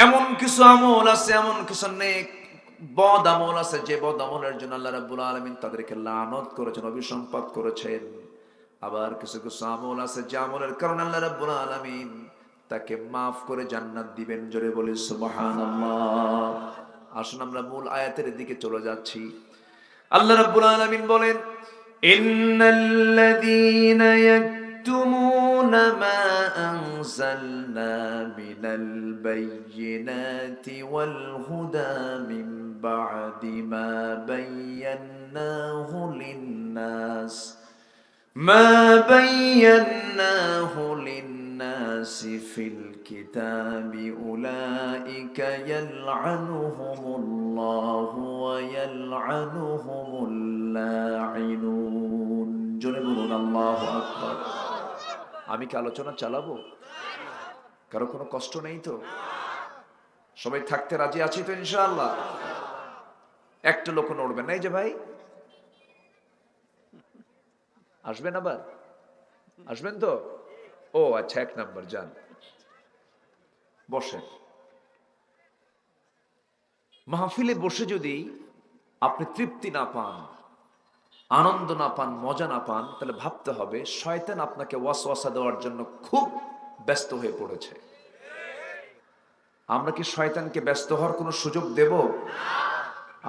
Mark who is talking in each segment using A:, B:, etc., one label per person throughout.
A: এমন কিছু আমল আছে, এমন কিছু নেক বদ আমল আছে, যে বদ আমলের জন্য আল্লাহ রাব্বুল আলামিন তাদেরকে লানত করেছেন, অভিসম্পাত করেছেন। আবার কিছু কিছু আমল আছে যে আমলের কারণে আল্লাহ রাব্বুল আলামিন তাকে মাফ করে জান্নাত দিবেন। জোরে বলি সুবহানাল্লাহ। আসুন আমরা মূল আয়াতের দিকে চলে যাচ্ছি। আল্লাহ রাব্বুল আলামিন বলেন, ইন্নাল্লাযীনা ইয়াকতুমুনা মা আনজালনা মিনাল বায়্যিনাতি ওয়াল হুদা মিন বা'দি মা বায়্যানাহু লিন-নাস ফিল কিতাবি উলাইকা ইয়ালআনুহুমুল্লাহু ওয়া ইয়ালআনুহুমুল লাঈনুন। জোরে বলুন আল্লাহু আকবার। আমি কি আলোচনা চালাবো? কারো কোনো কষ্ট নেই তো? সবাই থাকতে রাজি আছি তো ইনশাআল্লাহ? একটা লোক নড়বেন না। এই যে ভাই আসবেন, আবার আসবেন তো? ও আচ্ছা, 1 নাম্বার যান, বসেন। মাহফিলে বসে যদি আপনি তৃপ্তি না পান, আনন্দ না পান, মজা না পান, তাহলে ভাবতে হবে শয়তান আপনাকে ওয়াসওয়াসা দেওয়ার জন্য খুব ব্যস্ত হয়ে পড়েছে। আমরা কি শয়তানকে ব্যস্ত হওয়ার কোনো সুযোগ দেব?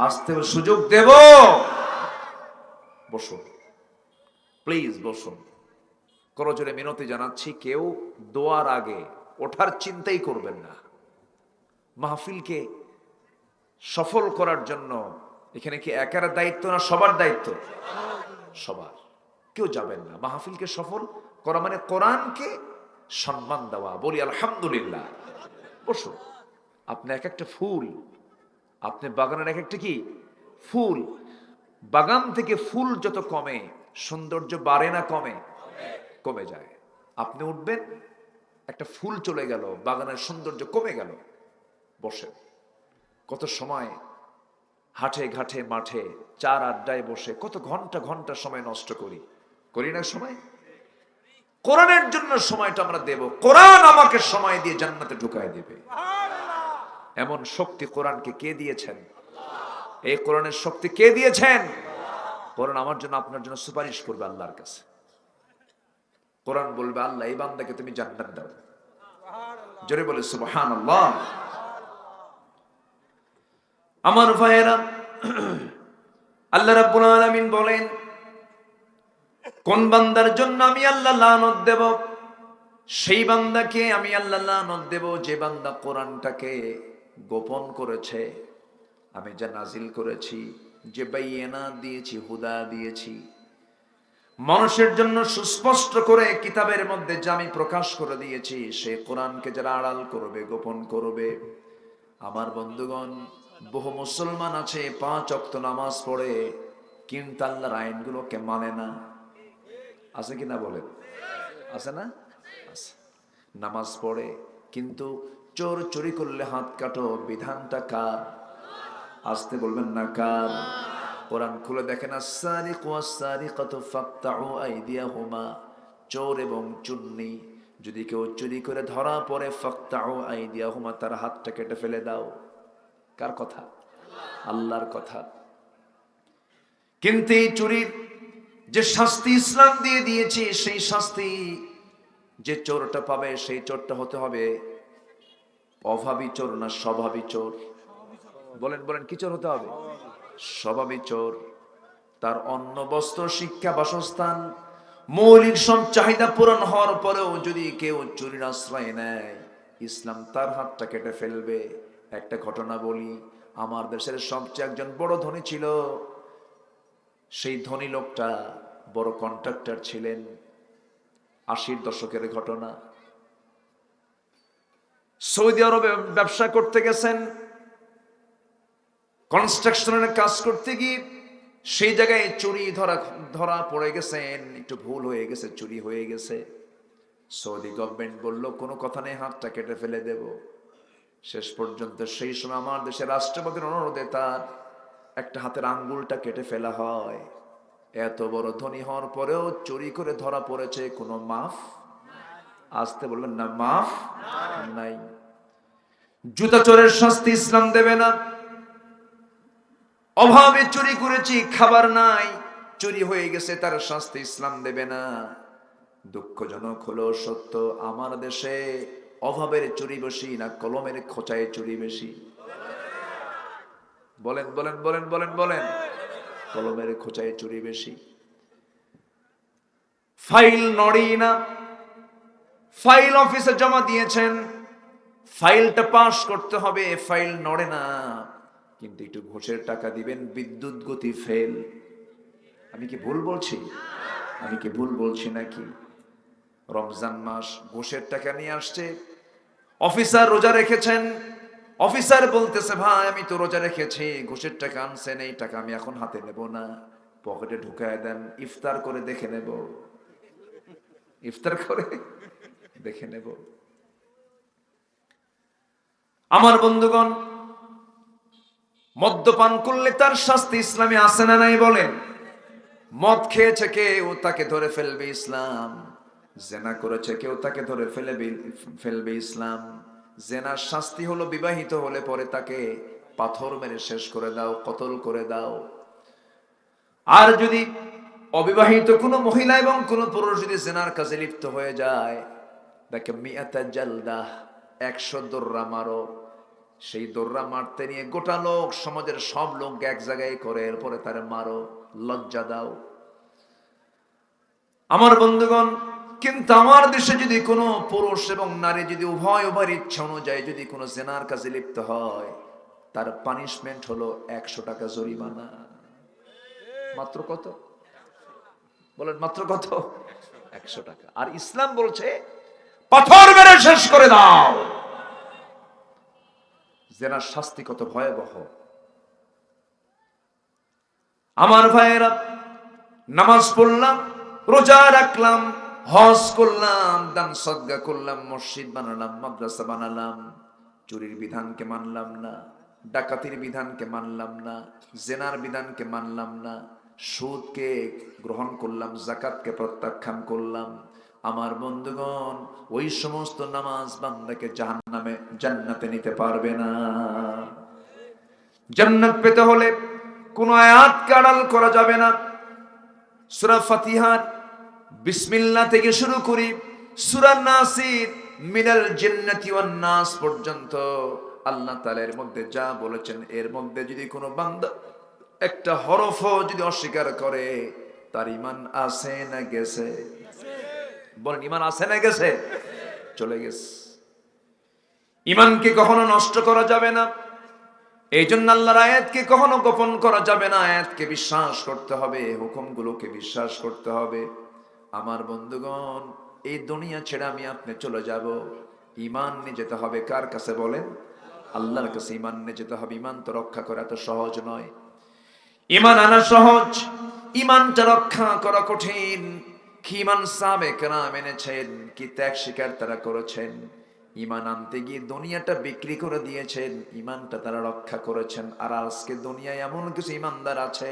A: আসতে সুযোগ দেব? বসুন প্লিজ, বসুন। করজোরে মিনতি জানাচ্ছি, কেউ দোয়ার আগে ওঠার চিন্তাই করবেন না। মাহফিলকে সফল করার জন্য এখানে কি একার দায়িত্ব না সবার দায়িত্ব? সবার। কেউ যাবেন না। মাহফিলকে সফল করা মানে কোরআনকে সম্মান দেওয়া। বলি আলহামদুলিল্লাহ। বসুন। আপনি এক একটা ফুল, আপনি বাগানের এক একটা কি ফুল, বাগান থেকে ফুল যত কমে সৌন্দর্য বাড়ে না কমে? কমে যায়। আপনি উঠবেন, একটা ফুল চলে গেল, বাগানের সৌন্দর্য কমে গেল। বসেন। কত সময় হাটে ঘাটে মাঠে চার আড্ডায় বসে কত ঘন্টা ঘন্টা সময় নষ্ট করি, করি না সময়? কোরআনের জন্য সময়টা আমরা দেব। কোরআন আমাকে সময় দিয়ে জান্নাতে ঢুকায় দেবে। এমন শক্তি কোরআনকে কে দিয়েছেন? এই কোরআনের শক্তি কে দিয়েছেন? কোরআন আমার জন্য আপনার জন্য সুপারিশ করবে আল্লাহর কাছে। কোরআন বলবে, আল্লাহ এই বান্দাকে তুমি জান্নাত দাও। জোরে বলে সুবহানাল্লাহ। আমার ভাইয়েরা, আল্লাহ রাব্বুল আলামিন বলেন, কোন বান্দার জন্য আমি আল্লাহ লানত দেব? সেই বান্দাকে আমি আল্লাহ লানত দেব যে বান্দা কোরআনটাকে গোপন করেছে। আমি যা নাজিল করেছি, যে বাইয়িনা দিয়েছি, হুদা দিয়েছি, মানুষের জন্য সুস্পষ্ট করে কিতাবের মধ্যে যা আমি প্রকাশ করে দিয়েছি, সে কোরআনকে যারা আড়াল করবে, গোপন করবে। আমার বন্ধুগণ, বহু মুসলমান আছে 5 ওয়াক্ত নামাজ পড়ে, কিন্তু আল্লাহর আইনগুলোকে মানে না। আছে কি না বলেন? আছে না? আছে। নামাজ পড়ে, কিন্তু চোর চুরি করলে হাত কাটো বিধানটা কার? আসতে বলবেন না কার? কোরআন খুলে দেখেন, আস-সারিকু ওয়াস-সারিকাতু ফাকতাউ আইদিয়াহুমা। চোর এবং চুন্নি যদি কেউ চুরি করে ধরা পড়ে, ফাকতাউ আইদিয়াহুমা, তার হাতটা কেটে ফেলে দাও। কার কথা? আল্লাহর কথা। কিন্তু এই চুরির যে শাস্তি ইসলাম দিয়ে দিয়েছে, সেই শাস্তি যে চোরটা পাবে, সেই চোরটা হতে হবে অভাবী চোর না স্বভাবী চোর? বলেন বলেন, কি চোর হতে হবে? স্বভাবী চোর। তার অন্ন, বস্ত্র, শিক্ষা, বাসস্থান, মৌলিক সব চাহিদা পূরণ হওয়ার পরেও যদি কেউ চুরির আশ্রয় নেয়, ইসলাম তার হাতটা কেটে ফেলবে। একটা ঘটনা বলি, আমার দেশের সবচেয়ে একজন বড় ধনী ছিল। সেই ধনী লোকটা বড় কন্ট্রাক্টর ছিলেন। 80-র দশকের ঘটনা। সৌদি আরবে ব্যবসা করতে গেছেন, কনস্ট্রাকশনের কাজ করতে গিয়ে সেই জায়গায় চুরি ধরা পড়ে গেছেন। একটু ভুল হয়ে গেছে, চুরি হয়ে গেছে। সৌদি গভর্নমেন্ট বলল, কোনো কথা নেই, হাতটা কেটে ফেলে দেব। শেষ পর্যন্ত সেই সময় আমার দেশের রাষ্ট্রপতির অনুরোধে তার একটা হাতের আঙ্গুলটা কেটে ফেলা হয়। এত বড় ধনী হওয়ার পরেও চুরি করে ধরা পড়েছে, কোনো মাফ? আসতে বলবেন না, মাফ নাই। জুতা চোরের শাস্তি ইসলাম দেবে না। অভাবে চুরি করেছি, খাবার নাই, চুরি হয়ে গেছে, তার শাস্তি ইসলাম দেবে না। দুঃখজনক হলো সত্য, আমার দেশে অভাবের চুরি বেশি না কলমের খোঁচায় চুরি বেশি? বলেন বলেন বলেন বলেন বলেন। কলমের খোঁচায় চুরি বেশি। ফাইল নড়ি না, ফাইল অফিসে জমা দিয়েছেন, ফাইলটা পাস করতে হবে, ফাইল নড়ে না, কিন্তু একটু ঘুষের টাকা দিবেন, বিদ্যুৎ গতি ফেল। আমি কি ভুল বলছি? আমি কি ভুল বলছি নাকি? রমজান মাস, ঘুষের টাকা নিয়ে আসছে, অফিসার রোজা রেখেছেন, অফিসার বলতেছে ভাই আমি তো রোজা রেখেছি, ঘুষের টাকা আনছেন, এই টাকা আমি এখন হাতে নেব না, পকেটে ঢুকায় দেন, ইফতার করে দেখে নেব, ইফতার করে দেখে নেব। আমার বন্ধুগণ, মদ্যপান করলে তার শাস্তি ইসলামে আছে না নাই বলেন? মদ খেয়েছে কেউ, তাকে ধরে ফেলবে ইসলাম। জেনা করেছে কেউ, তাকে ধরে ফেলবে ইসলাম। জেনার শাস্তি হলো বিবাহিত হলে পরে তাকে পাথর মেরে শেষ করে দাও, কতল করে দাও। আর যদি অবিবাহিত কোনো মহিলা এবং কোনো পুরুষ যদি জেনার কাজে লিপ্ত হয়ে যায়, তাকে মিয়াতা জালদা, 100 দোররা মারো। সেই দোররা মারতে নিয়ে গোটা লোক, সমাজের সব লোক এক জায়গায় করে, এরপরে তারে মারো, লজ্জা দাও। আমার বন্ধুগণ, কিন্তু আমার দেশে যদি কোনো পুরুষ এবং নারী যদি উভয় ইচ্ছা অনুযায়ী যদি কোনো জেনার কাজে লিপ্ত হয়, তার পানিশমেন্ট হলো 100 টাকা জরিমানা। মাত্র কত বলেন? মাত্র কত? 100 টাকা। আর ইসলাম বলছে পাথর মেরে শেষ করে দাও। জেনার শাস্তি কত ভয়াবহ! আমার ভাইয়েরা, নামাজ পড়লাম, রোজা রাখলাম, হজ করলাম, দান সদকা করলাম, মসজিদ বানালাম, মাদ্রাসা বানালাম, চুরির বিধানকে মানলাম না, ডাকাতির বিধানকে মানলাম না, জেনার বিধানকে মানলাম না, সুদকে গ্রহণ করলাম, যাকাতকে প্রত্যাখ্যান করলাম। আমার বন্ধুগণ, ওই সমস্ত নামাজ বান্দাকে জাহান্নামে, জান্নাতে নিতে পারবে না। জান্নাত পেতে হলে কোন আয়াতকে আড়াল করা যাবে না। সূরা ফাতিহার বিসমিল্লাহ থেকে শুরু করি সূরা নাসির মিনাল জিন্নাতি ওয়ান নাস পর্যন্ত আল্লাহ তাআলা এর মধ্যে যা বলেছেন, এর মধ্যে যদি কোনো বান্দা একটা হরফও যদি অস্বীকার করে, তার ঈমান আছে না গেছে? বলেন, ঈমান আছে না গেছে? চলে গেছে। ঈমানকে কখনো নষ্ট করা যাবে না। এই জন্য আল্লাহর আয়াতকে কখনো গোপন করা যাবে না। আয়াতকে বিশ্বাস করতে হবে, হুকুমগুলোকে বিশ্বাস করতে হবে। আমার বন্ধুগণ, এই দুনিয়া ছেড়ে আমি আপনি চলে যাব, ঈমান নিয়ে যেতে হবে কার কাছে বলেন? আল্লাহর কাছে ঈমান নিয়ে যেতে হবে। ঈমান তো রক্ষা করা এত সহজ নয়। ঈমান আনা সহজ, ঈমানটা রক্ষা করা কঠিন। কি ঈমান সাহাবায়ে কেরাম এনেছেন, কি ত্যাগ স্বীকার তারা করেছেন। ঈমান আনতে গিয়ে দুনিয়াটা বিক্রি করে দিয়েছেন, ঈমানটা তারা রক্ষা করেছেন। আর আজকে দুনিয়ায় এমন কিছু ঈমানদার আছে,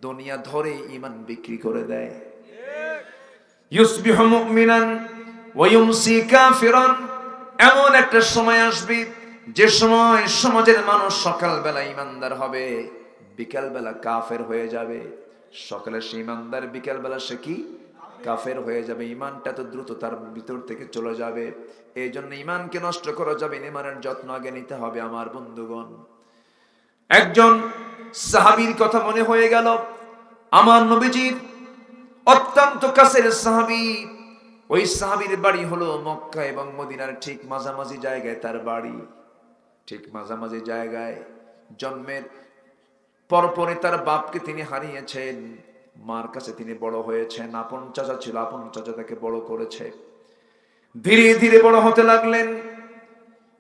A: দুনিয়া ধরে ঈমান বিক্রি করে দেয়। ইউসবিহু মুমিনান ওয়া ইউমসি কাফিরান। এমন একটা সময় আসবে যে সময় সমাজের মানুষ সকালবেলা ঈমানদার হবে, বিকালবেলা কাফের হয়ে যাবে। সকালে সে ঈমানদার, বিকালবেলা সে কি? কাফের হয়ে যাবে। ঈমানটা তো দ্রুত তার ভিতর থেকে চলে যাবে। এই জন্য ঈমানকে নষ্ট করা যাবে, ঈমানের যত্ন আগে নিতে হবে। আমার বন্ধুগণ, একজন সাহাবীর কথা মনে হয়ে গেল, আমার নবীজির অত্যন্ত কাছের সাহাবী। ওই সাহাবীর বাড়ি হলো মক্কা এবং মদিনার ঠিক মাঝামাঝি জায়গায় তার বাড়ি। ঠিক মাঝামাঝি জায়গায়। জন্মের পরপরে তার বাপকে তিনি হারিয়েছেন, মার কাছে তিনি বড় হয়েছেন। আপন চাচা ছিল, আপন চাচা তাকে বড় করেছে। ধীরে ধীরে বড় হতে লাগলেন।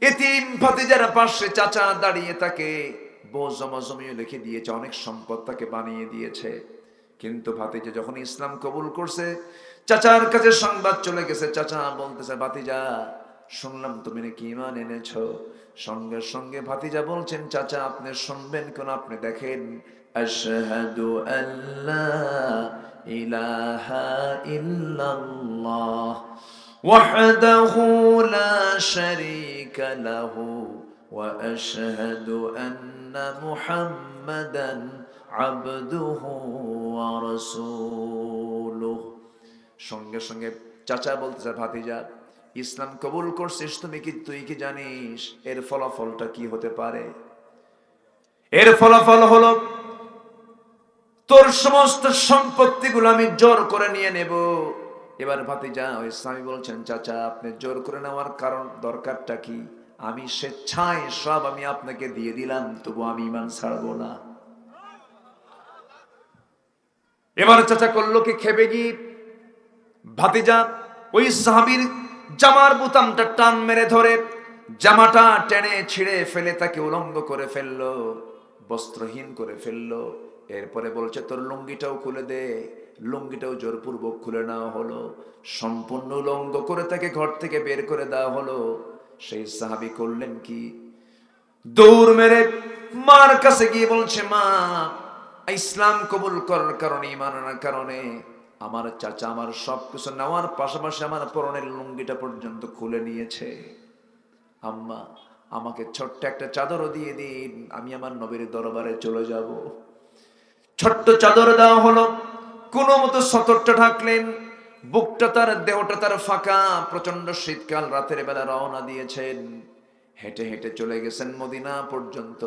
A: এতিম ভাতিজার পাশে চাচা দাঁড়িয়ে তাকে বহু জমিও লিখে দিয়েছে, অনেক সম্পদ তাকে বানিয়ে দিয়েছে। কিন্তু ভাতিজা যখন ইসলাম কবুল করছে, চাচার কাছে সংবাদ চলে গেছে। চাচা বলতেছে, ভাতিজা শুনলাম তুমি নাকি ঈমান এনেছো। সঙ্গে সঙ্গে ভাতিজা বলছেন, চাচা আপনি শুনবেন কেন? আপনি দেখেন, আশহাদু আল্লা ইলাহা ইল্লাল্লাহ ওয়াহদাহু লা শারীকা লাহু ওয়া আশহাদু আন্না মুহাম্মাদান আবদুহু ওয়া রাসূলুহু। সঙ্গে সঙ্গে চাচা বলতেছে, ভাতিজা ইসলাম কবুল করছিস, তুই কি জানিস এর ফলাফলটা কি হতে পারে? এর ফলাফল হলো তোর সমস্ত সম্পত্তিগুলো আমি জোর করে নিয়ে নেব। এবার ভাতিজা ওই স্বামী বলছেন, চাচা আপনি জোর করে নেওয়ার কারণ দরকারটা কি? আমি স্বেচ্ছায় সব আমি আপনাকে দিয়ে দিলাম, তবু আমি ঈমান ছাড়বো না। এবার চাচা করলো কি, খেপে গিয়ে ভাতিজা ওই সাহাবীর জামার বোতামটা টান মেরে ধরে জামাটা টেনে ছিঁড়ে ফেলে তাকে উলঙ্গ করে ফেললো, বস্ত্রহীন করে ফেললো। এরপরে বলছে, তোর লুঙ্গিটাও খুলে দে। লুঙ্গিটাও জোরপূর্বক খুলে নেওয়া হলো, সম্পূর্ণ উলঙ্গ করে তাকে ঘর থেকে বের করে দেওয়া হলো। সেই সাহাবী করলেন কি, দৌড় মেরে মার কাছে গিয়ে বলছে, মা ইসলাম কবুল করার কারণে, ঈমান আনার কারণে আমার চাচা আমার সবকিছু নেওয়ার পাশাপাশি আমার পরনের লুঙ্গিটা পর্যন্ত খুলে নিয়েছে। আম্মা আমাকে ছোট্ট একটা চাদরও দিয়ে দিন, আমি আমার নবীর দরবারে চলে যাব। ছোট্ট চাদর দেওয়া হলো, কোনো মতো সতরটা ঢাকলেন, বুকটা তার, দেহটা তার ফাঁকা, প্রচন্ড শীতকাল, রাতের বেলা রওনা দিয়েছেন। হেঁটে হেঁটে চলে গেছেন মদিনা পর্যন্ত।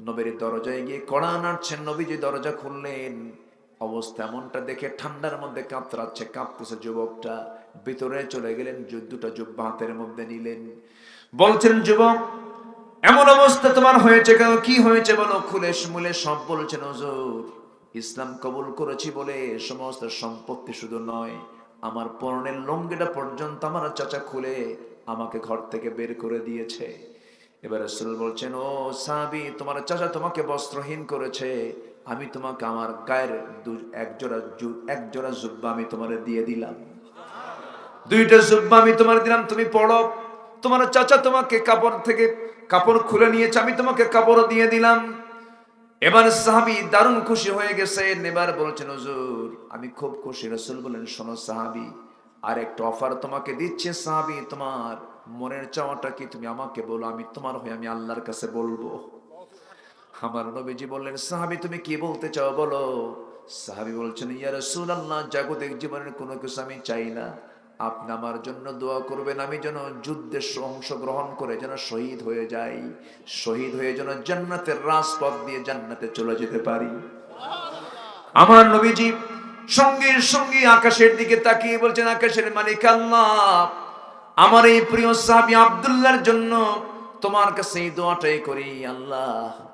A: নবীর দরজায় গিয়ে কড়া নাড়ছেন, নবীজি দরজা খুললেন। অবস্থা এমনটা দেখে ঠান্ডার মধ্যে কাঁপতেছে যুবকটা। ভিতরে চলে গেলেন, দুটা জুব্বা হাতের মধ্যে নিলেন, বলছেন, যুবক এমন অবস্থা তোমার হয়েছে কেন? কি হয়েছে বলো, খুলে মুলে সব বলছেন। হুজুর ইসলাম কবুল করেছি বলে সমস্ত সম্পত্তি শুধু নয়, আমার পরনের লুঙ্গিটা পর্যন্ত আমার চাচা খুলে আমাকে ঘর থেকে বের করে দিয়েছে। এবার রাসূল বলছেন, ও সাহাবী, তোমার চাচা তোমাকে বস্ত্রহীন করেছে, আমি তোমাকে আমার গায়ের এক জোড়া জুব্বা আমি তোমারে দিয়ে দিলাম, দুইটা জুব্বা আমি তোমার দিলাম, তুমি পড়ো। তোমার চাচা তোমাকে কাপড় খুলে নিয়েছে, আমি তোমাকে কাপড় দিয়ে দিলাম। এবার সাহাবী দারুণ খুশি হয়ে গেছেন। এবার বলছেন, হুজুর আমি খুব খুশি। রাসূল বলেন, শোনো সাহাবী, আর একটা অফার তোমাকে দিচ্ছে। সাহাবী, তোমার মনের চাওয়াটা কি তুমি আমাকে বলো, আমি তোমার হয়ে আমি আল্লাহর কাছে বলবো। আমার নবীজি বললেন, সাহাবী তুমি কি বলতে চাও বলো। সাহাবী বলছেন, ইয়া রাসূলুল্লাহ, জাগতিক জীবনের কোনো কিছু আমি চাই না, আপনি আমার জন্য দোয়া করবেন, আমি যেন যুদ্ধে অংশগ্রহণ করে যেন শহীদ হয়ে যাই, শহীদ হয়ে যেন জান্নাতের রাজপথ দিয়ে জান্নাতে চলে যেতে পারি। আমার নবীজি সঙ্গে সঙ্গে আকাশের দিকে তাকিয়ে বলছেন, আকাশের মালিক আল্লাহ, আমার এই প্রিয় সাহাবী আব্দুল্লাহর জন্য তোমার কাছে এই দোয়াটাই করি, আল্লাহ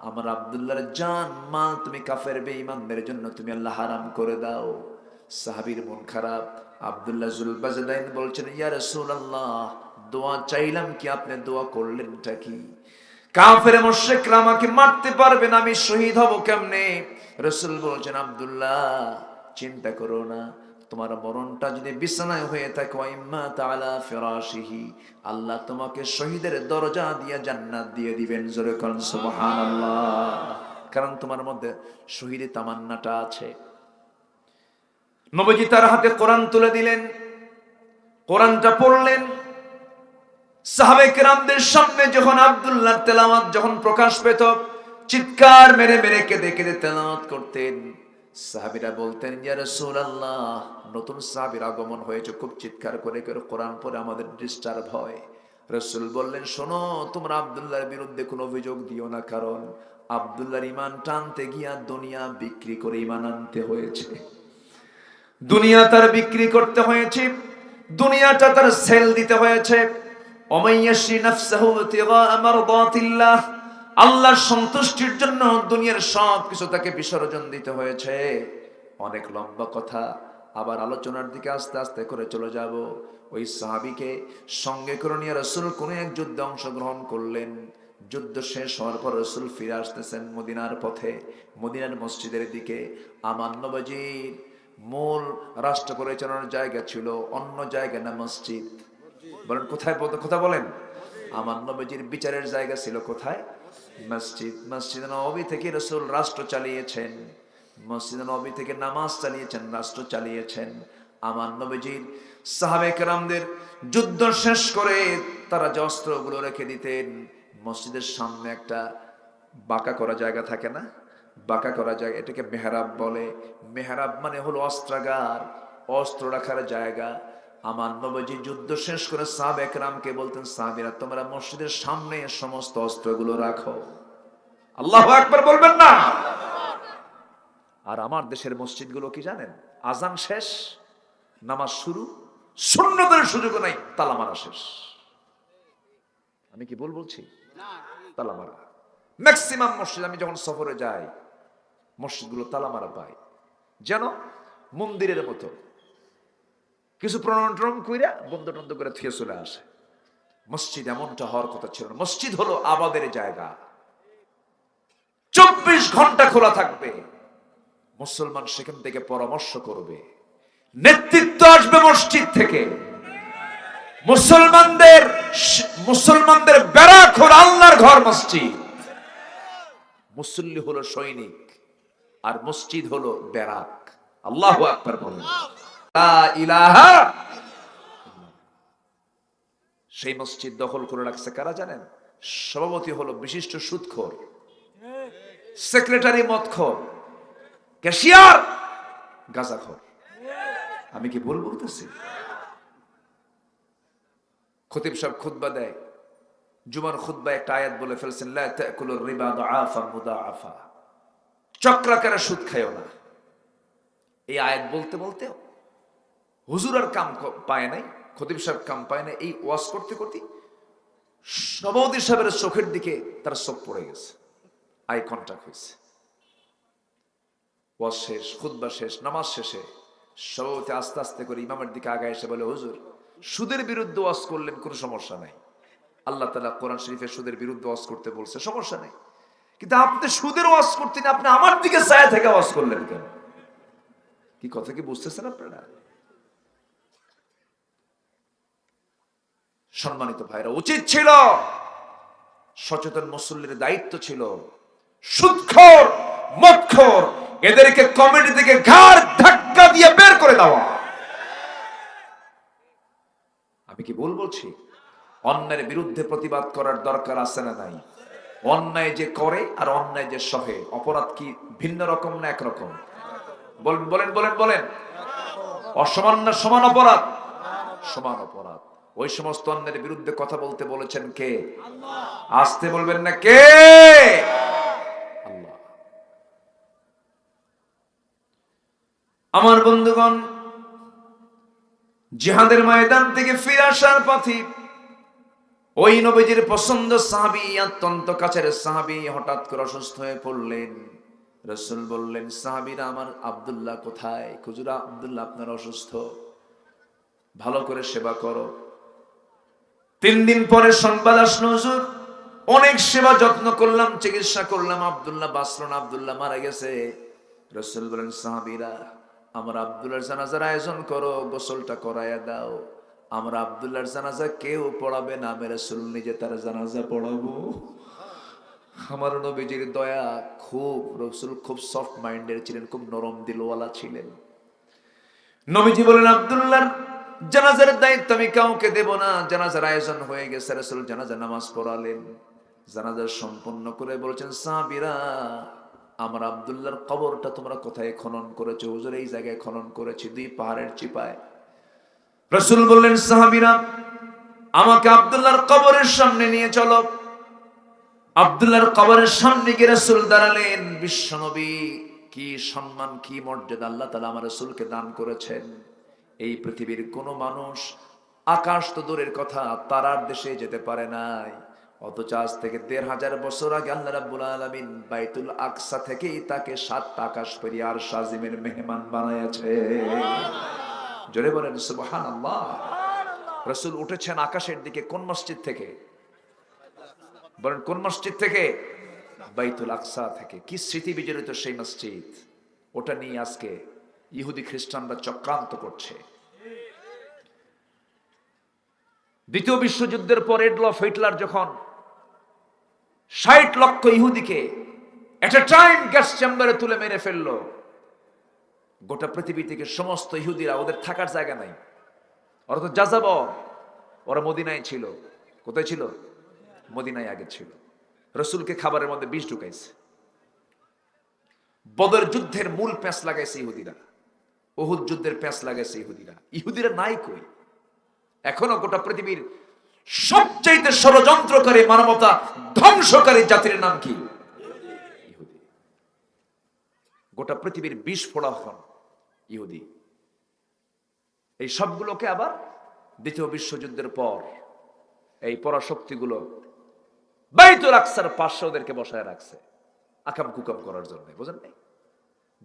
A: আমার আব্দুল্লাহর জান মাল তুমি কাফের বেঈমানদের জন্য তুমি আল্লাহ হারাম করে দাও। সাহাবীর মন খারাপ। আব্দুল্লাহ জুলবাজদাইন বলছেন, ইয়া রাসূলুল্লাহ, দোয়া চাইলাম কি, আপনি দোয়া করলেনটা কি? কাফের মুশরিকরা আমাকে মারতে পারবে না, আমি শহীদ হব কেমনে? রাসূল বলছেন, আব্দুল্লাহ চিন্তা করো না, তোমার মরণটা যদি বিছানায় হয়ে থাকে, ওয়াইম্মা তাআলা ফিরাশিহি, আল্লাহ তোমাকে শহীদের দরজা দিয়ে জান্নাত দিয়ে দিবেন। জোরে কোন সুবহানাল্লাহ। কারণ তোমার মধ্যে শহীদের তামান্নাটা আছে। নবীজি তার হাতে কোরআন তুলে দিলেন, কোরআনটা পড়লেন। সাহাবায়ে কেরামদের সামনে যখন আব্দুল্লাহর তেলাওয়াত যখন প্রকাশ পেত, চিৎকার মেরে মেরে কেঁদে কেঁদে তেলাওয়াত করতেন। সাহাবীরা বলতেন, ইয়া রাসূলুল্লাহ, নতুন সাহাবীর আগমন হয়েছে, খুব চিৎকার করে করে কোরআন পড়ে আমাদের ডিস্টার্ব হয়। রাসূল বললেন, শোনো, তোমরা আব্দুল্লাহর বিরুদ্ধে কোনো অভিযোগ দিও না, কারণ আব্দুল্লাহর ঈমান টানতে গিয়া দুনিয়া বিক্রি করে ঈমান আনতে হয়েছে। দুনিয়া তার বিক্রি করতে হয়েছে, দুনিয়াটা তার সেল দিতে হয়েছে। ওমাইয়াশি নাফসাহু ইবতিগা মারদাতিল্লাহ, আল্লাহর সন্তুষ্টির জন্য দুনিয়ার সব কিছু তাকে বিসর্জন দিতে হয়েছে। অনেক লম্বা কথা, আবার আলোচনার দিকে আস্তে আস্তে করে চলে যাব। ওই সাহাবীকে সঙ্গে করে নিয়ে রাসূল কোন এক যুদ্ধে অংশগ্রহণ করলেন। যুদ্ধ শেষ হওয়ার পর রাসূল ফিরে আসতেছেন মদিনার পথে, মদিনার মসজিদের দিকে। আমার নবীজির মূল রাষ্ট্র পরিচালনার জায়গা ছিল অন্য জায়গা না মসজিদ? বলেন কোথায়, কথা বলেন। আমার নবীজির বিচারের জায়গা ছিল কোথায়? মসজিদ। মসজিদ নববী থেকে রাসূল রাষ্ট্র চালিয়েছেন, মসজিদ নববী থেকে নামাজ চালিয়েছেন, রাষ্ট্র চালিয়েছেন। আমার নবীজির সাহাবে কেরামদের যুদ্ধ শেষ করে তারা যে অস্ত্রগুলো রেখে দিতেন, মসজিদের সামনে একটা বাঁকা করা জায়গা থাকে না, বাঁকা করা জায়গা, এটাকে মেহরাব বলে। মেহরাব মানে হলো অস্ত্রাগার, অস্ত্র রাখার জায়গা। আমার নবীজি যুদ্ধ শেষ করে সাহাবে কেরামকে বলতেন, সাহাবীরা তোমরা মসজিদের সামনে সমস্ত অস্ত্রগুলো রাখো। আল্লাহু আকবার বলবেন না? আর আমার দেশের মসজিদগুলো কি জানেন, আজান শেষ, নামাজ শুরু, সুন্নতের সুযোগ নাই, তালা মারা শেষ। আমি কি ভুল বলছি? তালা মারা। ম্যাক্সিমাম মসজিদ আমি যখন সফরে যাই, মসজিদগুলো তালা মারা পাই, যেন মন্দিরের মতো। কিছু প্রণয়ন কইরা বন্ধ টন্ধ করে থুয়ে চলে আসে। মসজিদ এমনটা হওয়ার কথা ছিল না। মসজিদ হলো আবাদের জায়গা, 24 ঘন্টা খোলা থাকবে। মুসলমান সেখান থেকে পরামর্শ করবে, নেতৃত্ব আসবে মসজিদ থেকে। মুসলমানদের ব্যারাক হলো আল্লাহর ঘর মসজিদ। মুসল্লি হলো সৈনিক, আর মসজিদ হলো ব্যারাক। আল্লাহু আকবার বলেন। লা ইলাহা। সেই মসজিদ দখল করে রাখছে কারা জানেন? সভাপতি হলো বিশিষ্ট সুদখোর, সেক্রেটারি মদখোর, ক্যাশিয়ার গাঁজাখোর। আমি কি ভুল বলতেছি? খতিব সাহেব খুতবা দেয়, জুমার খুতবায় একটা আয়াত বলে ফেলছেন, লা তাকুলুর রিবা দুআফান মুদাআফা, চক্রাকারে সুদ খায়ও না। এই আয়াত বলতে বলতে হুজুর আর কাম পায় নাই, খতিব সাহেব কাম পায় না। এই ওয়াজ করতে করতে সভাপতি সাহেবের চোখের দিকে তার চোখ পড়ে গেছে, আই কন্টাক্ট হয়েছে। ওয়াজ শেষ, খুতবা শেষ, নামাজ শেষে সভাপতি আস্তে আস্তে করে ইমামের দিকে আগায় এসে বলে, হুজুর সুদের বিরুদ্ধে ওয়াজ করলেন, কোনো সমস্যা নাই। আল্লাহ তাআলা কোরআন শরীফে সুদের বিরুদ্ধে ওয়াজ করতে বলছে, সমস্যা নেই। কিন্তু আপনি সুদের ওয়াজ করতেন, আপনি আমার দিকে ছায়া থেকে ওয়াজ করলেন কেন? কি কথা কি বুঝতেছেন আপনারা? সম্মানিত ভাইরা, উচিত ছিল, সচেতন মুসল্লির দায়িত্ব ছিল সুদখোর, মদখোর এদেরকে কমিটি থেকে ঘাড় ধাক্কা দিয়ে বের করে দেওয়া। আমি কি ভুল বলছি? অন্যায়ের বিরুদ্ধে প্রতিবাদ করার দরকার আছে না নাই? অন্যায় যে করে আর অন্যায় যে সহে, অপরাধ কি ভিন্ন রকম না একরকম? বলেন বলেন বলেন বলেন। অসমান না সমান অপরাধ? সমান অপরাধ। ওই সমস্ত অন্যায়ের বিরুদ্ধে কথা বলতে বলেছেন কে? আল্লাহ। আসতে বলবেন না, কে? আল্লাহ। আমার বন্ধুগণ, জিহাদের ময়দান থেকে ফিরে আসার পথে ওই নবীজির পছন্দ সাহাবী, অত্যন্ত কাছের সাহাবী হঠাৎ করে অসুস্থ হয়ে পড়লেন। রাসূল বললেন, সাহাবীরা আমার আব্দুল্লাহ কোথায়? হুজুর আব্দুল্লাহ আপনার অসুস্থ, ভালো করে সেবা করো। 3 দিন পরে সংবাদ আসলো, হুজুর অনেক সেবা যত্ন করলাম, চিকিৎসা করলাম, আব্দুল্লাহ বাঁচল না, আব্দুল্লাহ মারা গেছে। রাসূল বলেন, সাহাবীরা আমার আব্দুল্লাহর জানাজার আয়োজন করো, গোসলটা করায়া দাও। আমরা আব্দুল্লাহর জানাজা কেউ পড়াবে না, আমি রাসূল নিজে তার জানাজা পড়াবো। আমার নবীজির দয়া খুব, রাসূল খুব সফট মাইন্ডের ছিলেন, খুব নরম দিলওয়ালা ছিলেন। নবীজি বলেন, আব্দুল্লাহর জানাজার দায়িত্ব আমি কাউকে দেব না। জানাজার আয়োজন হয়ে গেছে, রাসূল জানাজা নামাজ পড়ালেন। জানাজা সম্পন্ন করে বলছেন, সাহাবীরা আমার আব্দুল্লাহর কবরটা তোমরা কোথায় খনন করেছো? হুজুর এই জায়গায় খনন করেছি, 2 পাহাড়ের চিপায়। রাসূল বললেন, সাহাবীরা আমাকে আব্দুল্লাহর কবরের সামনে নিয়ে চলো। আব্দুল্লাহর কবরের সামনে গিয়ে রাসূল দাঁড়ালেন। বিশ্বনবী কি সম্মান, কি মর্যাদা আল্লাহ তাআলা আমার রাসূলকে দান করেছেন। এই পৃথিবীর কোন মানুষ আকাশ তো দূরের কথা, তারার দেশে যেতে পারে নাই, অথচ আজ থেকে 1500 বছর আগে আল্লাহ রাব্বুল আলামিন বাইতুল আকসা থেকেই তাকে 7টা আকাশ পেরিয়ে আরশ আজিমের মেহমান বানাইছে। জোরে বলেন সুবহানাল্লাহ। রাসূল উঠেছেন আকাশের দিকে কোন মসজিদ থেকে? বলেন কোন মসজিদ থেকে? বাইতুল আকসা থেকে। কি স্মৃতি বিজড়িত সেই মসজিদ, ওটা নিয়ে আজকে ইহুদি খ্রিস্টানরা চক্রান্ত করছে। দ্বিতীয় বিশ্বযুদ্ধের পর এডলফ হিটলার যখন 60 লক্ষ ইহুদিকে এট এ টাইম গ্যাস চেম্বারে তুলে মেরে ফেললো, গোটা পৃথিবী থেকে সমস্ত ইহুদিরা, ওদের থাকার জায়গা নাই, ওরা তো যাযাবর, ওরা মদিনায় ছিল। কোথায় ছিল? মদিনায় আগে ছিল। রসুলকে খাবারের মধ্যে বিষ ঢুকাইছে। বদর যুদ্ধের মূল প্যাঁচ লাগাইছে ইহুদিরা, উহুদ যুদ্ধের প্যাঁচ লাগাইছে ইহুদিরা। ইহুদিরা নাই কই? এখনো গোটা পৃথিবীর সবচাইতে ষড়যন্ত্রকারী, মানবতা ধ্বংসকারী জাতির নাম কি? ইহুদি। গোটা পৃথিবীর বিষ ফোড়া হন ইহুদি। এই সবগুলোকে আবার দ্বিতীয় বিশ্বযুদ্ধের পর এই পরাশক্তিগুলো বাইতুল আকসার পাশে ওদেরকে বসায় রাখছে আকাম কুকাম করার জন্য। বুঝেন নাই?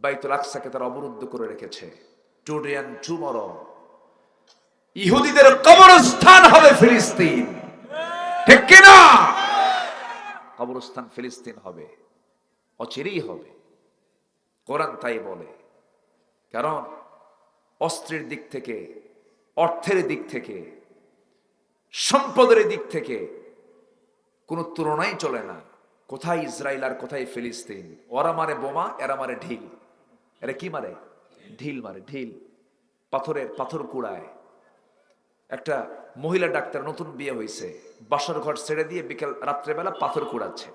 A: বাইতুল আকসাকে তারা অবরুদ্ধ করে রেখেছে। টুডে এন্ড টুমরো ইহুদিদের কবরস্থান হবে ফিলিস্তিন। ঠিক কিনা? কবরস্থান ফিলিস্তিন হবে, অচিরেই হবে। কোরআন তাই বলে। কারণ অস্ত্রের দিক থেকে, অর্থের দিক থেকে, সম্পদের দিক থেকে কোনো তুলনাই চলে না। কোথায় ইসরায়েল আর কোথায় ফিলিস্তিন? ওরা মারে বোমা, এরা মারে ঢিল। এরা কি মারে? ঢিল মারে, ঢিল। পাথর কুড়ায়। একটা মহিলা ডাক্তার, নতুন বিয়ে হয়েছে, বাসর ঘর ছেড়ে দিয়ে বিকেল রাত্রেবেলা পাথর কুড়াচ্ছে।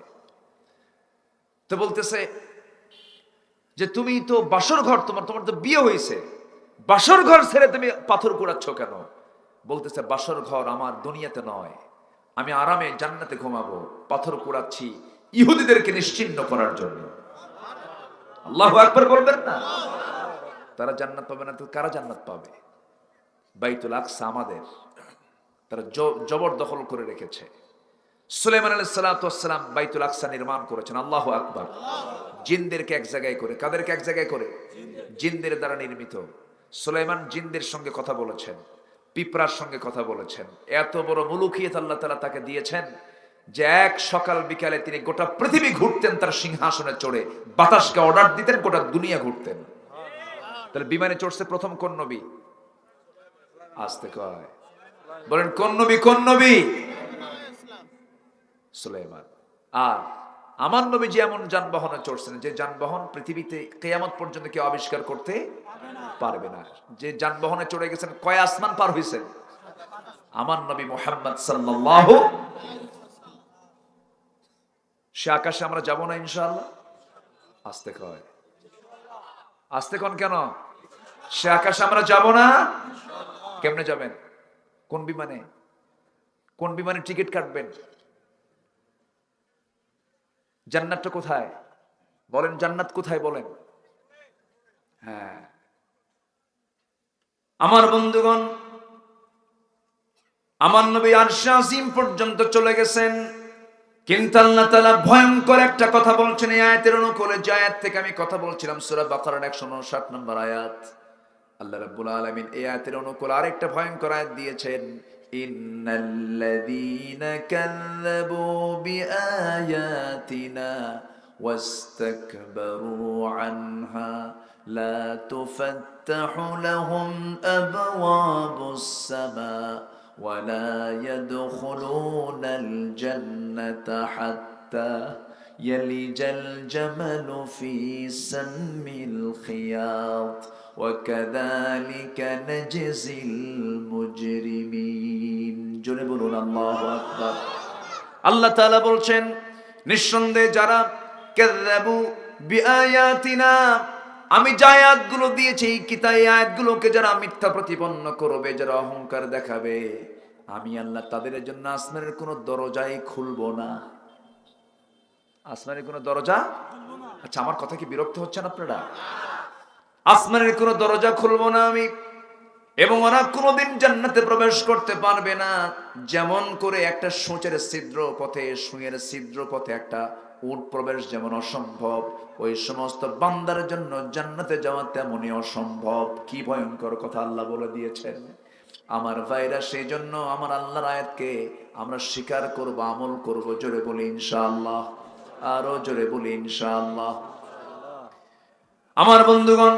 A: তো বলতেছে যে তুমি তো বাসর ঘর, তোমার তো বিয়ে হয়েছে, বাসর ঘর ছেড়ে তুমি পাথর কুড়াচ্ছ কেন? বলতেছে বাসর ঘর আমার দুনিয়াতে নয়, আমি আরামে জান্নাতে ঘুমাবো, পাথর কুড়াচ্ছি ইহুদিদেরকে নিশ্চিহ্ন করার জন্য। আল্লাহু আকবার বলবেন না? তারা জান্নাত পাবে না তো কারা জান্নাত পাবে? বাইতুল আকসা আমাদের, তারা জবরদখল করে রেখেছে। সুলাইমান আলাইহিস সালাতু ওয়াস সালাম বাইতুল আকসা নির্মাণ করেছেন। আল্লাহু আকবার। জিনদেরকে এক জায়গায় করে, কাদেরকে এক জায়গায় করে? জিনদের দ্বারা নির্মিত। সুলাইমান জিনদের সঙ্গে কথা বলেছেন, পিঁপড়ার সঙ্গে কথা বলেছেন। এত বড় মুলুকিয়ত আল্লাহ তাআলা তাকে দিয়েছেন যে এক সকাল বিকালে তিনি গোটা পৃথিবী ঘুরতেন তার সিংহাসনে চড়ে, বাতাসকে অর্ডার দিতেন, গোটা দুনিয়া ঘুরতেন। তাহলে বিমানে চড়ছে প্রথম কোন নবী? আসতে কয় বলেন কোন নবী? কোন নবী? সুলাইমান। আর আমার নবী যে এমন যানবাহনে চড়ছেন যে যানবাহন পৃথিবীতে কিয়ামত পর্যন্ত কেউ আবিষ্কার করতে পারবে না। যে যানবাহনে চড়ে গেছেন, কয় আসমান পার হইছেন? আমার নবী মুহাম্মদ সাল্লাল্লাহু। সে আকাশে আমরা যাব না ইনশাআল্লাহ? আসতে কয়, আসতে কোন কেন? সে আকাশে আমরা যাব না? কেমনে যাবেন? কোন বিমানে? কোন বিমানে টিকিট কাটবেন? জান্নাতটা কোথায় বলেন? জান্নাত কোথায় বলেন? হ্যাঁ আমার বন্ধুগণ, আমার নবী আরশে আজিম পর্যন্ত চলে গেছেন, কিন্তু আল্লাহ তাআলা ভয়ঙ্কর একটা কথা বলছেন এই আয়াতের অনুকূলে। যে আয়াত থেকে আমি কথা বলছিলাম, সূরা বাকারার 159 নম্বর আয়াত। আল্লাহ রাব্বুল আলামিন এই আয়াতের অনুকূলে আরেকটা ভয়ঙ্কর আয়াত দিয়েছেন। ইন্নাল্লাযীনা কাযযাবু বিআয়াতিনা ওয়াস্তাকবারু আনহা লা তুফাত্তাহু লাহুম আবওয়াবুস সামা ولا يدخلون الجنة حتى يلج الجمل في سم الخياط وكذلك نجزي المجرمين জোরে বলুন আল্লাহু আকবার। আল্লাহ তাআলা বলছেন নিঃসন্দেহে যারা কাযযাবু বিআয়াতিনা, আমি যে আয়াতগুলো দিয়েছি এই কিতাবে, আয়াতগুলোকে যারা মিথ্যা প্রতিপন্ন করবে, যারা অহংকার দেখাবে, আমি আল্লাহ তাদের জন্য আসমানের কোনো দরজাই খুলবো না। আসমানের কোনো দরজা? আচ্ছা আমার কথা কি বিরক্ত হচ্ছেন আপনারা? আসমানের কোনো দরজা খুলবো না আমি, এবং ওরা কোনোদিন জান্নাতে প্রবেশ করতে পারবে না। যেমন করে একটা সূঁচের ছিদ্র পথে, সুঁয়ের ছিদ্র পথে একটা উট প্রবেশ যেমন অসম্ভব, ওই সমস্ত বান্দার জন্য জান্নাতে যাওয়া তেমনই অসম্ভব। কি ভয়ঙ্কর কথা আল্লাহ বলে দিয়েছেন। আমার ভাইরা, সেই জন্য আমার আল্লাহর আয়াতকে আমরা স্বীকার করব, আমল করব। জোরে বলি ইনশাআল্লাহ, আরো জোরে বলি ইনশাআল্লাহ। আমার বন্ধুগণ,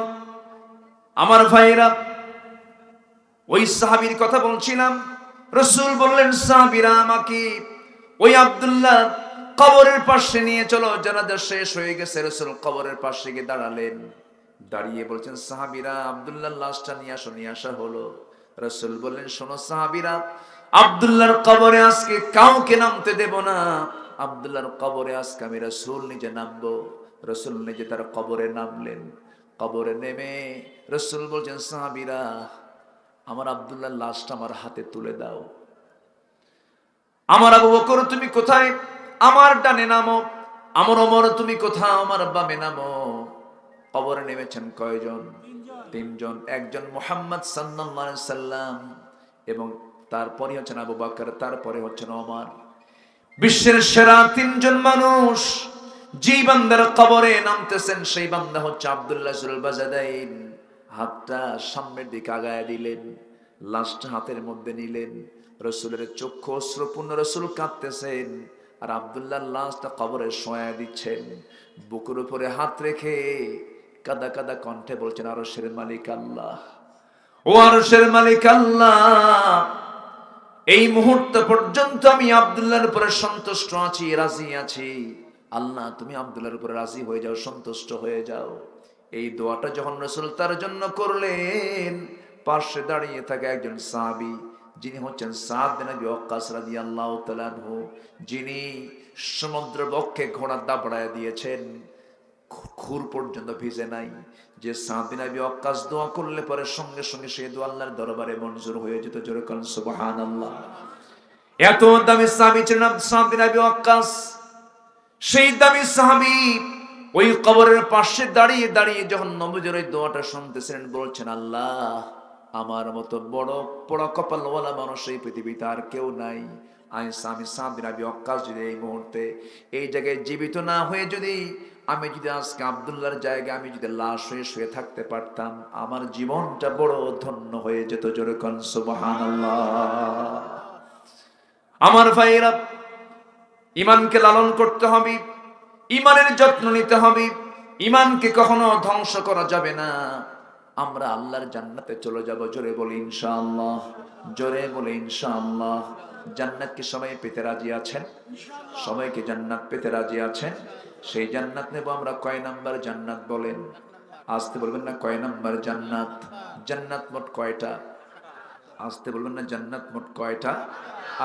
A: আমার ভাইরা, ওই সাহাবীর কথা বলছিলাম। রাসূল বললেন, সাহাবীরা আমাকে ওই আব্দুল্লাহ কবরের পাশে নিয়ে চলো, জানাজা শেষ হয়ে গেছে। রাসূল কবরের পাশে গিয়ে দাঁড়ালেন, দাঁড়িয়ে বলছেন, সাহাবীরা আব্দুল্লাহর লাশটা নিয়ে আসো। নিয়ে আসা হলো। রাসূল বললেন, শোনো সাহাবীরা, আব্দুল্লাহর কবরে আজকে কাউকে নামতে দেব না। আব্দুল্লাহর কবরে আজকে আমি রাসূল নিজে নামবো। রাসূল নিজে তার কবরে নামলেন। কবরে নেমে রাসূল বলছেন, সাহাবীরা, আমার আব্দুল্লাহর লাশটা আমার হাতে তুলে দাও। আমার আবু বকর তুমি কোথায়? আমার ডানে নামো। আমার ওমর তুমি কোথাও? আমার বামে নামো। কবরে নেমেছেন কয়জন? তিনজন। একজন মুহাম্মদ সাল্লাল্লাহু আলাইহি সাল্লাম, এবং তারপরে হচ্ছেন আবু বকর, তারপরে হচ্ছেন ওমর। বিশ্বের সেরা তিনজন মানুষ যেই বান্দার কবরে নামতেছেন, সেই বান্দা হচ্ছে আব্দুল্লাহ জুল বাজাদাইন। হাতটা সামনের দিকে আগায় দিলেন, লাশটা হাতের মধ্যে নিলেন। রসুলের চক্ষু অশ্রুপূর্ণ, রসুল কাঁদতেছেন, আর আব্দুল্লাহ লাশটা কবরে শোয়া দিচ্ছেন। বুকের উপরে হাত রেখে কাদা কাদা কণ্ঠে বলছেন, আরশের মালিক আল্লাহ, ও আরশের মালিক আল্লাহ, এই মুহূর্ত পর্যন্ত আমি আব্দুল্লাহর উপরে সন্তুষ্ট আছি, রাজি আছি। আল্লাহ তুমি আব্দুল্লাহর উপরে রাজি হয়ে যাও, সন্তুষ্ট হয়ে যাও। এই দোয়াটা যখন রাসূল তার জন্য করলেন, পাশে দাঁড়িয়ে থাকা একজন সাহাবী, যিনি হচ্ছেন সাদ বিন আবি ওয়াক্কাস রাদিয়াল্লাহু তাআলা আনহু, যিনি সমুদ্র বক্ষে ঘোড়া দাবড়ায় দিয়েছেন, খুর পর্যন্ত ভিজে নাই, যে সাদ বিন আবি ওয়াক্কাস দোয়া করলে পরে সঙ্গে সঙ্গে সেই দোয়া আল্লাহর দরবারে মঞ্জুর হয়ে যেত। জোরে বলেন সুবহানাল্লাহ। এত দামি সাহাবী ছিলেন সাদ বিন আবি ওয়াক্কাস। সেই দামি সাহাবী ওই কবরের পাশে দাঁড়িয়ে দাঁড়িয়ে যখন নবীর এই দোয়াটা শুনতেছিলেন, বলছেন, আল্লাহ, আমার মতো বড় বড় কপালওয়ালা মানুষ এই পৃথিবীতে আর কেউ নাই। আমি সাদ বিন আবি ওয়াক্কাস যদি এই মুহূর্তে এই জায়গায় জীবিত না হয়ে আমি যদি আজকে আব্দুল্লাহর জায়গায় আমি যদি লাশ হয়ে শুয়ে থাকতে পারতাম, আমার জীবনটা বড় ধন্য হয়ে যেত। জোরে কোন সুবহানাল্লাহ। আমার ভাইরা, ইমানকে লালন করতে হবে, ইমানের যত্ন নিতে হবে। ইমানকে কখনো ধ্বংস করা যাবে না। আমরা আল্লাহর জান্নাতে চলে যাব। জোরে বলি ইনশাআল্লাহ। জোরে বলি ইনশাআল্লাহ। জান্নাত কি সবাই পেতে রাজি আছেন? সবাইকে জান্নাত পেতে রাজি আছেন? সেই জান্নাত নেব আমরা। কয় নাম্বার জান্নাত বলেন? আসতে বলবেন না, কয় নাম্বার জান্নাত? জান্নাত মোট কয়টা? আসতে বলবেন না, জান্নাত মোট কয়টা?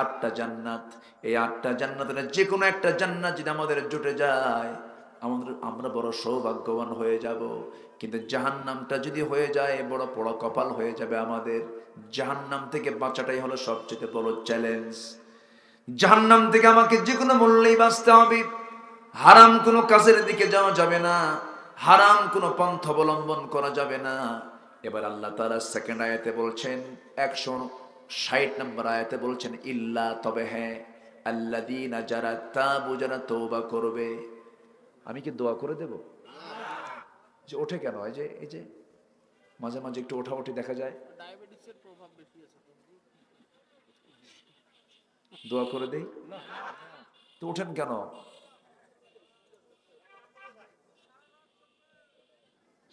A: 8টা জান্নাত। এই 8টা জান্নাতের যে কোনো একটা জান্নাত যদি আমাদের জুটে যায়, আমরা বড় সৌভাগ্যবান হয়ে যাব। কিন্তু জাহান্নামটা যদি হয়ে যায়, বড় বড় কপাল হয়ে যাবে আমাদের। জাহান্নাম থেকে বাঁচাটাই হলো সবচেয়ে বড় চ্যালেঞ্জ। জাহান্নাম থেকে আমাকে যে কোনো মূল্যেই বাঁচতে হবে। হারাম কোনো কাজের দিকে যাওয়া যাবে না, হারাম কোনো পন্থা অবলম্বন করা যাবে না। এবার আল্লাহ তাআলা সেকেন্ড আয়াতে বলছেন, 160 নম্বর আয়াতে বলছেন, ইল্লা, তবে হ্যাঁ, আল্লাযীনা যারা তাবু, যারা তওবা করবে। আমি কি দোয়া করে দেব? যে ওঠে কেন? এই যে মাঝে মাঝে একটু ওঠাউঠি দেখা যায়, ডায়াবেটিসের প্রভাব বেশি আছে, দোয়া করে দেই তো ওঠেন কেন?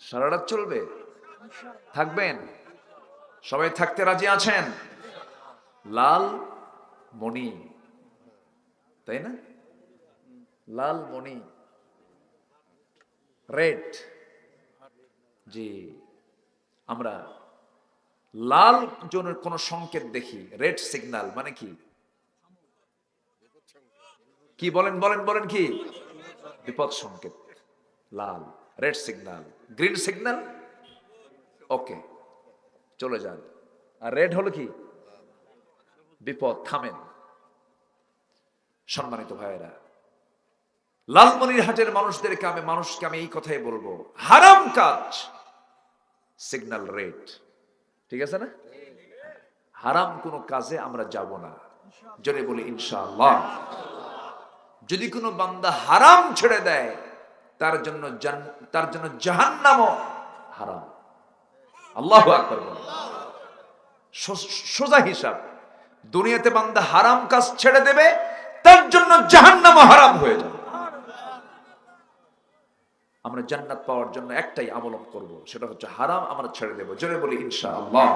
A: সারা রাত চলবে? থাকবেন? সবাই থাকতে রাজি আছেন? লাল মণি, তাই না? লাল মণি, রেড। জি, আমরা লাল জনের কোন সংকেত দেখি, রেড সিগন্যাল মানে কি? কি বলেন বলেন বলেন, কি? বিপদ সংকেত। লাল, রেড সিগন্যাল। গ্রিন সিগন্যাল, ওকে, চলে যান। আর রেড হলো কি? বিপদ, থামেন। সম্মানিত ভাইয়েরা, লালমনিরহাটের মানুষকে আমি এই কথাই বলবো, হারাম কাজ সিগন্যাল রেড, ঠিক আছে না? হারাম কোনো কাজে আমরা যাব না। জোরে বলি ইনশাআল্লাহ। যদি কোনো বান্দা হারাম ছেড়ে দেয়, তার জন্য জাহান্নামও হারাম। আল্লাহু আকবার বলেন। সোজা হিসাব, দুনিয়াতে বান্দা হারাম কাজ ছেড়ে দেবে, তার জন্য জাহান্নামও হারাম হয়ে যাবে। আমরা জান্নাত পাওয়ার জন্য একটাই আমল করব, সেটা হচ্ছে হারাম আমরা ছেড়ে দেব। জোরে বলি ইনশাআল্লাহ।